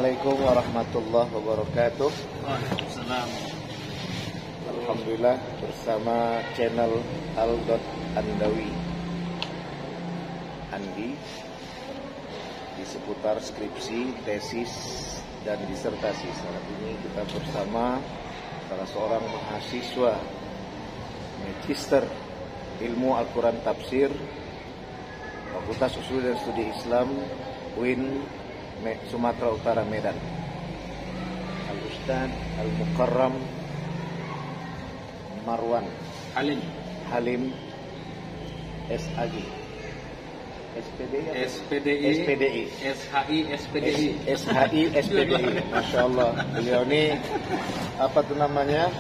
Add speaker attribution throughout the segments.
Speaker 1: Assalamualaikum warahmatullahi wabarakatuh.
Speaker 2: Waalaikumsalam.
Speaker 1: Alhamdulillah bersama channel Al.Andawi Andi di seputar skripsi, tesis, dan disertasi. Saat ini kita bersama salah seorang mahasiswa Magister Ilmu Al-Quran Tafsir Fakultas Usul dan Studi Islam UIN Sumatera Utara Medan, Al-Ustaz Al-Mukarram Marwan Halim SAG SPDI Masya Allah, beliau ini apa tuh namanya,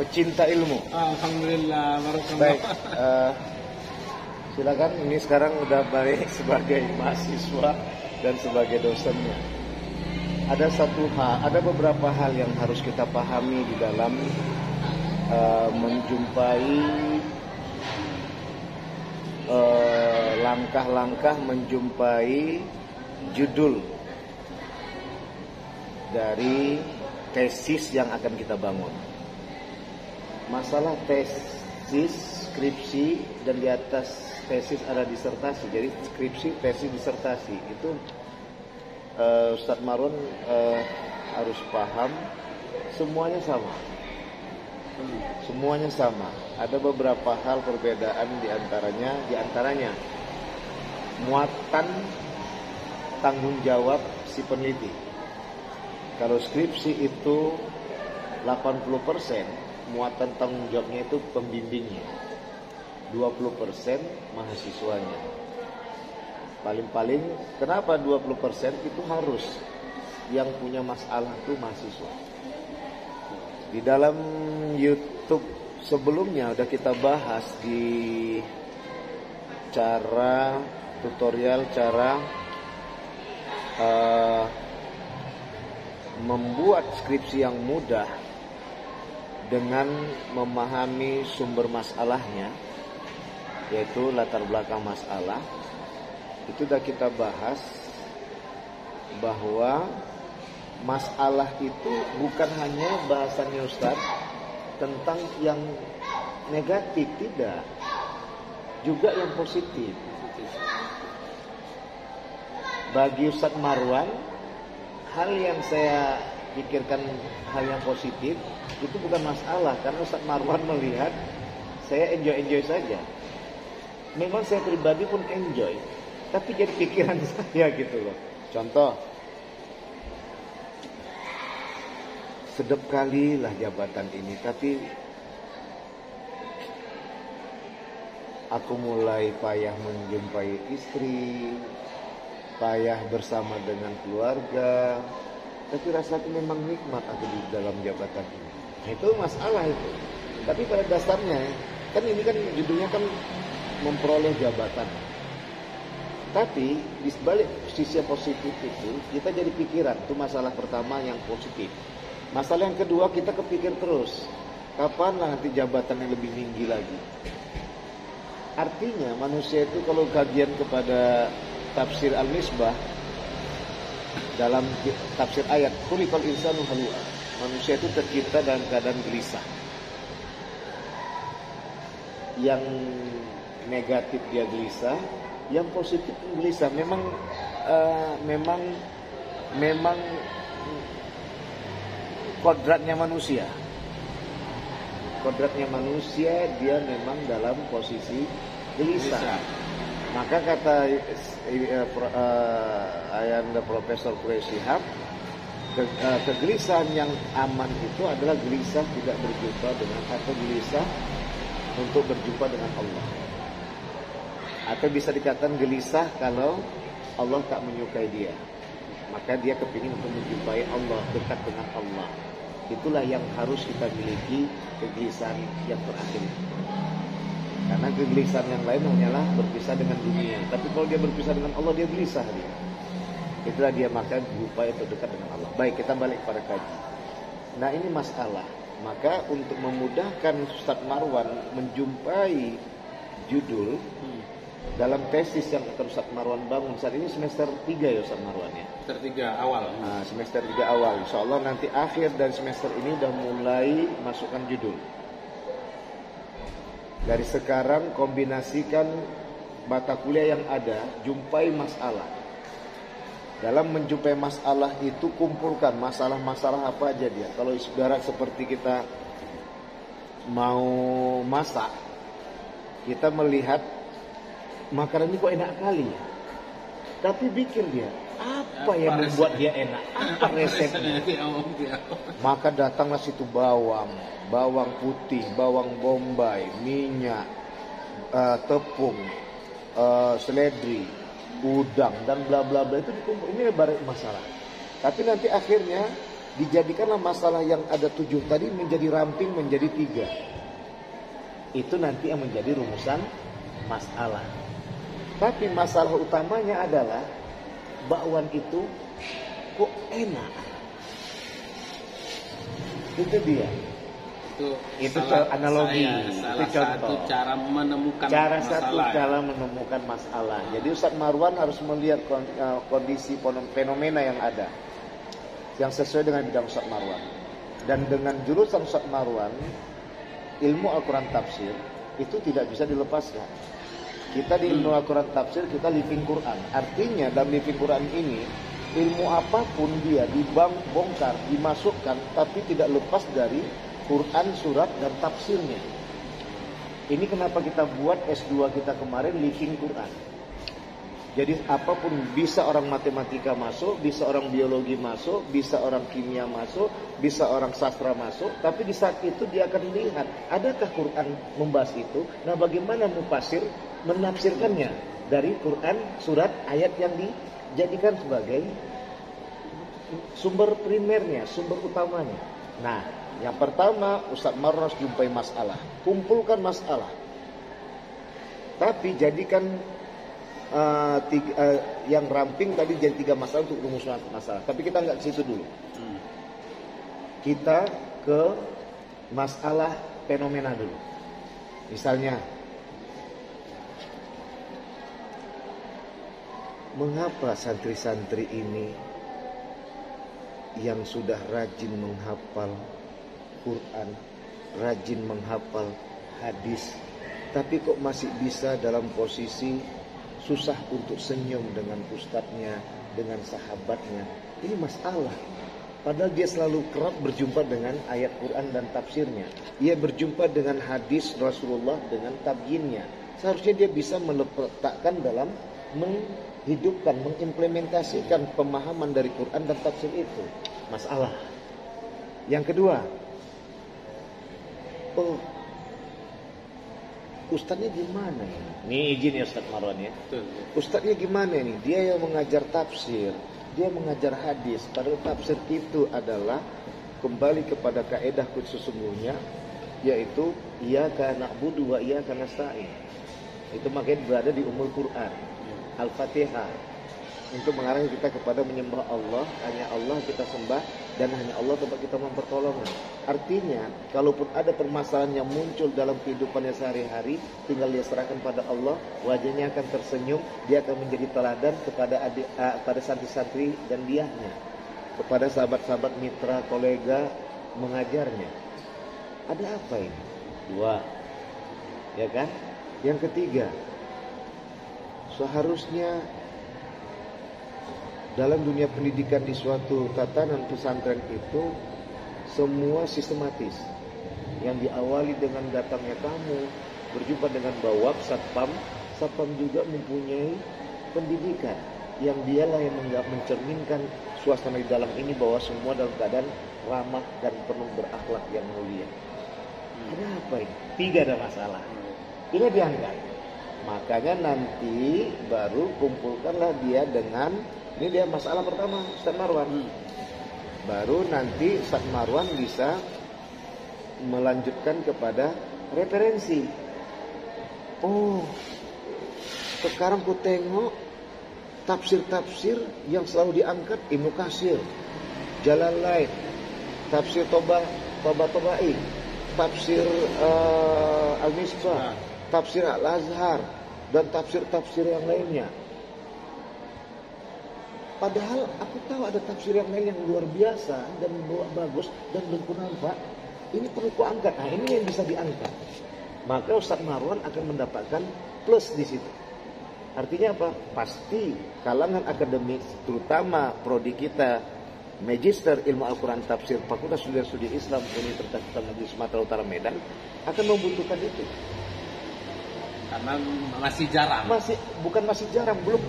Speaker 1: pecinta ilmu.
Speaker 2: Alhamdulillah,
Speaker 1: Baik, silakan. Ini sekarang udah balik sebagai mahasiswa dan sebagai dosennya. Ada beberapa hal yang harus kita pahami di dalam menjumpai langkah-langkah menjumpai judul dari tesis yang akan kita bangun. Masalah tesis, skripsi, dan di atas tesis ada disertasi. Jadi skripsi, tesis, disertasi itu Ustadz Marwan harus paham semuanya sama. Semuanya sama. Ada beberapa hal perbedaan di antaranya muatan tanggung jawab si peneliti. Kalau skripsi itu 80%, muatan tanggung jawabnya itu pembimbingnya, 20% mahasiswanya. Paling-paling kenapa 20% itu harus yang punya masalah itu mahasiswa. Di dalam YouTube sebelumnya udah kita bahas di tutorial cara membuat skripsi yang mudah dengan memahami sumber masalahnya, yaitu latar belakang masalah. Itu udah kita bahas bahwa masalah itu bukan hanya bahasannya Ustadz tentang yang negatif, tidak, juga yang positif. Bagi Ustadz Marwan, hal yang saya pikirkan hal yang positif itu bukan masalah, karena Ustadz Marwan melihat saya enjoy saja. Memang saya pribadi pun enjoy, tapi jadi pikiran saya gitu loh. Contoh, sedap kali lah jabatan ini, tapi aku mulai payah menjumpai istri, payah bersama dengan keluarga, tapi rasanya memang nikmat aku di dalam jabatan ini. Nah, itu masalah itu. Tapi pada dasarnya kan ini kan judulnya kan memperoleh jabatan. Tapi di balik sisi positif itu kita jadi pikiran, itu masalah pertama yang positif. Masalah yang kedua, kita kepikir terus, kapanlah nanti jabatan yang lebih tinggi lagi. Artinya manusia itu kalau kajian kepada tafsir Al-Misbah, dalam tafsir ayat khuliqal insanu halu'a, manusia itu tercipta dalam keadaan gelisah. Yang negatif dia gelisah, yang positif pun gelisah. Memang kodratnya manusia. Kodratnya manusia, dia memang dalam posisi gelisah. Maka kata Ayanda Profesor Quraisy Shihab, kegelisahan yang aman itu adalah gelisah tidak berjumpa dengan, atau gelisah untuk berjumpa dengan Allah. Atau bisa dikatakan gelisah kalau Allah tak menyukai dia, maka dia kepingin untuk menjumpai Allah, dekat dengan Allah. Itulah yang harus kita miliki, kegelisahan yang terakhir. Karena kegelisahan yang lain hanyalah berpisah dengan dunia. Tapi kalau dia berpisah dengan Allah, dia gelisah dia. Itulah dia maka berupaya untuk dekat dengan Allah. Baik, kita balik pada kaji. Nah, ini masalah. Maka untuk memudahkan Ustadz Marwan menjumpai judul dalam tesis yang akan Ustadz Marwan bangun, saat ini semester 3 ya Ustadz Marwan ya.
Speaker 2: semester 3 awal.
Speaker 1: Nah, semester 3 awal. Insya Allah nanti akhir dari semester ini udah mulai masukkan judul. Dari sekarang kombinasikan mata kuliah yang ada, jumpai masalah. Dalam menjumpai masalah itu kumpulkan masalah-masalah apa aja dia. Kalau ibarat seperti kita mau masak, kita melihat makanan ini kok enak kali ya. Tapi pikir dia, apa yang membuat dia enak? Apa resepnya? Maka datanglah situ bawang putih, bawang bombay, minyak, tepung, seledri, udang dan bla bla bla itu dikumpul. Ini ibarat masalah. Tapi nanti akhirnya dijadikanlah masalah yang ada 7 tadi menjadi ramping menjadi 3. Itu nanti yang menjadi rumusan masalah. Tapi masalah utamanya adalah bakwan itu kok enak. Itu dia. Itu analogi.
Speaker 2: Salah
Speaker 1: itu contoh.
Speaker 2: satu cara menemukan
Speaker 1: Satu cara menemukan masalah. Jadi Ustaz Marwan harus melihat kondisi fenomena yang ada, yang sesuai dengan bidang Ustaz Marwan. Dan dengan jurusan Ustaz Marwan, ilmu Al-Quran tafsir itu tidak bisa dilepaskan. Kita di ilmu Al-Quran tafsir, kita living Quran. Artinya dalam living Quran ini, ilmu apapun dia dibongkar, dimasukkan, tapi tidak lepas dari Quran, surat, dan tafsirnya. Ini kenapa kita buat S2 kita kemarin living Quran. Jadi apapun, bisa orang matematika masuk, bisa orang biologi masuk, bisa orang kimia masuk, bisa orang sastra masuk. Tapi di saat itu dia akan lihat, adakah Quran membahas itu? Nah, bagaimana mufasir menafsirkannya dari Quran, surat, ayat yang dijadikan sebagai sumber primernya, sumber utamanya. Nah, yang pertama Ustaz Marwan harus jumpai masalah, kumpulkan masalah. Tapi jadikan yang ramping tadi jadi 3 masalah untuk rumus masalah. Tapi kita nggak ke situ dulu. Kita ke masalah fenomena dulu. Misalnya, mengapa santri-santri ini yang sudah rajin menghafal Quran, rajin menghafal hadis, tapi kok masih bisa dalam posisi susah untuk senyum dengan ustadznya, dengan sahabatnya? Ini masalah. Padahal dia selalu kerap berjumpa dengan ayat Quran dan tafsirnya. Ia berjumpa dengan hadis Rasulullah dengan tabyinnya. Seharusnya dia bisa meletakkan dalam menghidupkan, mengimplementasikan pemahaman dari Quran dan tafsir itu. Masalah. Yang kedua, ustadznya gimana ya? Nih izin ya Ustaz Marwan ya. Ustadznya gimana nih? Dia yang mengajar tafsir, dia mengajar hadis. Padahal tafsir itu adalah kembali kepada kaidah sesungguhnya, yaitu iyyaka na'budu wa iyyaka nasta'in. Itu makanya berada di Ummul Quran, Al-Fatihah. Untuk mengarahkan kita kepada menyembah Allah, hanya Allah kita sembah dan hanya Allah tempat kita mempertolongan. Artinya, kalaupun ada permasalahan yang muncul dalam kehidupannya sehari-hari, tinggal dia serahkan pada Allah, wajahnya akan tersenyum, dia akan menjadi teladan kepada santri-santri dan diahnya, kepada sahabat-sahabat, mitra, kolega mengajarnya. Ada apa ini? 2, ya kan? Yang ketiga, seharusnya dalam dunia pendidikan di suatu tatanan pesantren itu semua sistematis. Yang diawali dengan datangnya tamu, berjumpa dengan bawab, satpam. Satpam juga mempunyai pendidikan yang dialah yang mencerminkan suasana di dalam ini bahwa semua dalam keadaan ramah dan penuh berakhlak yang mulia. Ada apa ini? 3 ada masalah. Ini diangkat. Makanya nanti baru kumpulkanlah dia dengan, ini dia masalah pertama Ustaz Marwan. Baru nanti Ustaz Marwan bisa melanjutkan kepada referensi. Oh, sekarang ku tengok tafsir-tafsir yang selalu diangkat Ibnu Katsir, Jalalain, tafsir Tabatabai, tafsir Al-Misbah, tafsir Al-Azhar, dan tafsir-tafsir yang lainnya. Padahal aku tahu ada tafsir yang lain yang luar biasa dan bagus dan bermanfaat. Ini perlu kuangkat. Nah, ini yang bisa diangkat. Maka Ustaz Marwan akan mendapatkan plus di situ. Artinya apa? Pasti kalangan akademik, terutama prodi kita, Magister Ilmu Al-Quran Tafsir Fakultas Studi Islam Universitas Negeri Sumatera Utara Medan akan membutuhkan itu.
Speaker 2: Karena masih jarang.
Speaker 1: Bukan masih jarang, belum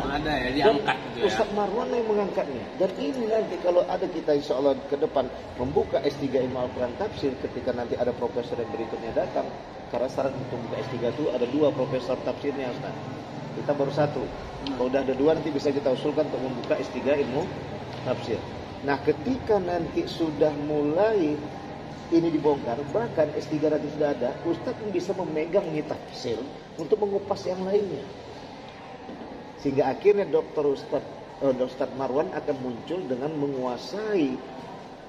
Speaker 1: ada
Speaker 2: ya, diangkat
Speaker 1: dan
Speaker 2: gitu ya.
Speaker 1: Ustaz Marwan yang mengangkatnya. Dan ini nanti kalau ada kita insya Allah ke depan membuka S3 Ilmu Al-Quran Tafsir, ketika nanti ada profesor yang berikutnya datang, karena syarat untuk membuka S3 itu ada 2 profesor tafsirnya Ustaz. Kita baru 1. Kalau udah ada 2 nanti bisa kita usulkan untuk membuka S3 Ilmu Tafsir. Nah, ketika nanti sudah mulai ini dibongkar, bahkan S3 nanti sudah ada, Ustadz bisa memegang nih tafsir untuk mengupas yang lainnya. Sehingga akhirnya Ustadz Marwan akan muncul dengan menguasai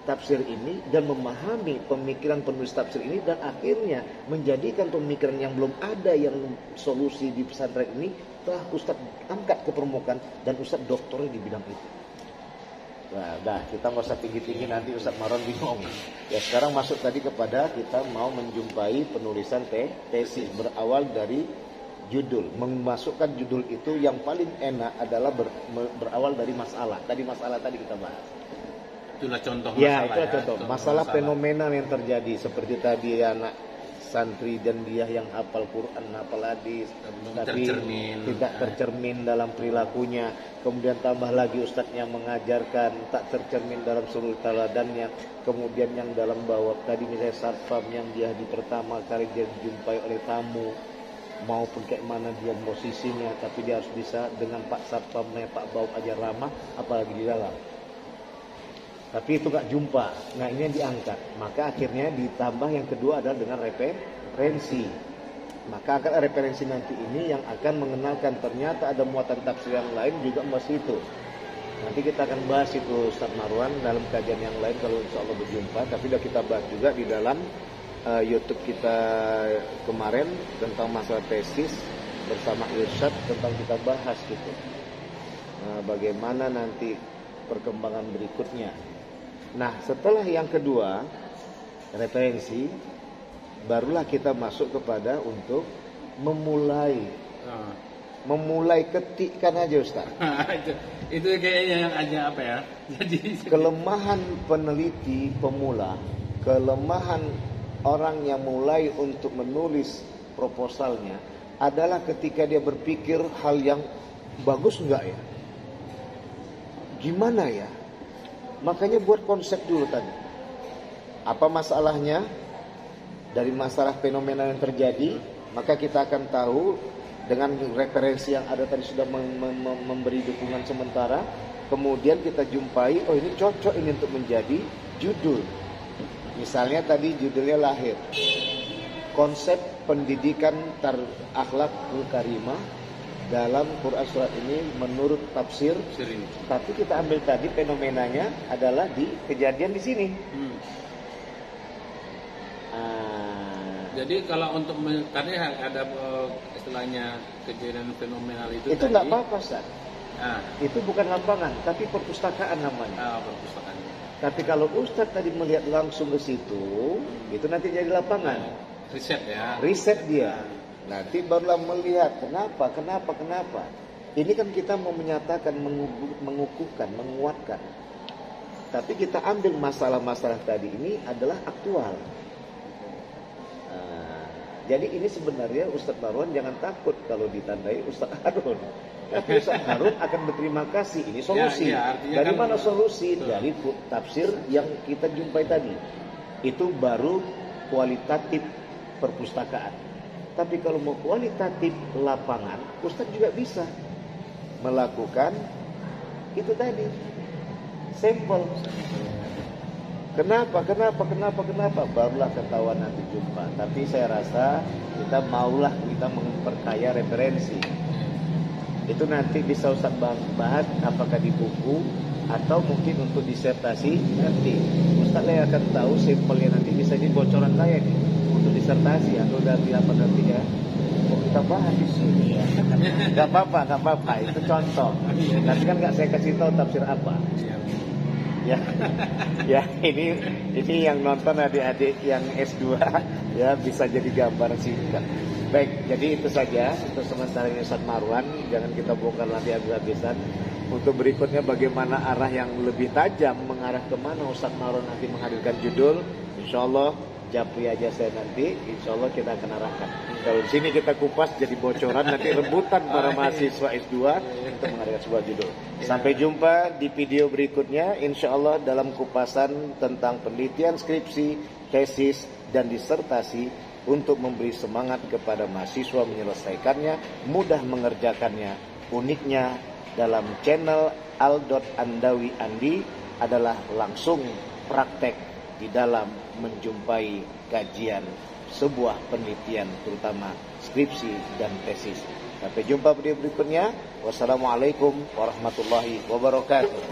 Speaker 1: tafsir ini dan memahami pemikiran penulis tafsir ini, dan akhirnya menjadikan pemikiran yang belum ada yang solusi di pesantren ini telah Ustadz angkat ke permukaan dan Ustadz doktornya di bidang itu. Nah, kita nggak usah tinggi-tinggi nanti Ustaz Marwan bingung. Ya, sekarang masuk tadi kepada kita mau menjumpai penulisan tesis berawal dari judul. Memasukkan judul itu yang paling enak adalah berawal dari masalah. Tadi masalah tadi kita bahas.
Speaker 2: Itulah contoh
Speaker 1: ya,
Speaker 2: masalah.
Speaker 1: Itulah contoh masalah fenomena yang terjadi seperti tadi anak santri dan dia yang hafal Quran, hafal hadis, tapi tidak tercermin dalam perilakunya. Kemudian tambah lagi ustadznya mengajarkan tak tercermin dalam seluruh teladannya. Kemudian yang dalam bawah tadi misalnya satpam yang dia di pertama kali dia dijumpai oleh tamu, maupun kayak mana dia posisinya, tapi dia harus bisa dengan Pak Satpamnya, Pak Baub aja ramah, apalagi di dalam. Tapi itu gak jumpa. Nah, ini yang diangkat. Maka akhirnya ditambah yang kedua adalah dengan referensi. Maka akan referensi nanti ini yang akan mengenalkan ternyata ada muatan tafsir yang lain juga masih itu. Nanti kita akan bahas itu Ustaz Marwan dalam kajian yang lain kalau insya Allah berjumpa. Tapi sudah kita bahas juga di dalam YouTube kita kemarin tentang masalah tesis bersama Irsyad, tentang kita bahas gitu. Bagaimana nanti perkembangan berikutnya. Nah, setelah yang kedua, referensi, barulah kita masuk kepada untuk memulai ketikkan aja Ustaz.
Speaker 2: itu kayaknya yang aja apa ya? Jadi
Speaker 1: kelemahan peneliti pemula, kelemahan orang yang mulai untuk menulis proposalnya adalah ketika dia berpikir hal yang bagus enggak ya? Gimana ya? Makanya buat konsep dulu tadi. Apa masalahnya? Dari masalah fenomena yang terjadi, maka kita akan tahu dengan referensi yang ada tadi sudah memberi dukungan sementara. Kemudian kita jumpai, oh ini cocok ini untuk menjadi judul. Misalnya tadi judulnya lahir. Konsep pendidikan akhlakul karimah dalam Quran surat ini menurut tafsir. Tapi kita ambil tadi fenomenanya adalah di kejadian di sini.
Speaker 2: Jadi kalau untuk tadi ada istilahnya kejadian fenomenal itu
Speaker 1: nggak apa-apa Ustaz.
Speaker 2: Nah,
Speaker 1: itu bukan lapangan, tapi perpustakaan namanya.
Speaker 2: Perpustakaan.
Speaker 1: Tapi kalau Ustaz tadi melihat langsung ke situ, itu nanti jadi lapangan.
Speaker 2: Riset ya.
Speaker 1: Riset dia. Nanti barulah melihat kenapa. Ini kan kita mau menyatakan, mengukuhkan, menguatkan. Tapi kita ambil masalah-masalah tadi ini adalah aktual. Jadi ini sebenarnya Ustaz Marwan jangan takut kalau ditandai Ustaz Harun. Tapi Ustaz Harun akan berterima kasih. Ini solusi. Dari mana solusi? Dari tafsir yang kita jumpai tadi. Itu baru kualitatif perpustakaan. Tapi kalau mau kualitatif lapangan, Ustaz juga bisa melakukan itu tadi. Sampel. Kenapa? Barulah ketahuan nanti jumpa. Tapi saya rasa kita memperkaya referensi. Itu nanti bisa Ustaz bahas apakah di buku atau mungkin untuk disertasi nanti. Ustaz yang akan tahu sampelnya nanti bisa jadi bocoran saya nih untuk disertasi atau dari apa nanti ya. kita bahas di sini ya. Gak apa-apa, itu contoh. Nanti kan nggak saya kasih tahu tafsir apa. Ya, ya ini yang nonton adik-adik yang S2 ya bisa jadi gambaran singkat. Baik, jadi itu saja untuk sementara ini Ustaz Marwan. Jangan kita bongkar nanti habis-habisan. Untuk berikutnya bagaimana arah yang lebih tajam, mengarah kemana Ustaz Marwan nanti menghadirkan judul, insya Allah japri aja saya nanti, insya Allah kita akan arahkan. Kalau di sini kita kupas jadi bocoran, nanti rebutan para mahasiswa S2 untuk menghadirkan sebuah judul. Sampai jumpa di video berikutnya, insya Allah dalam kupasan tentang penelitian skripsi, tesis, dan disertasi untuk memberi semangat kepada mahasiswa menyelesaikannya, mudah mengerjakannya. Uniknya dalam channel Al.Andawi Andi adalah langsung praktek di dalam menjumpai kajian sebuah penelitian terutama skripsi dan tesis. Sampai jumpa video berikutnya. Wassalamualaikum warahmatullahi wabarakatuh.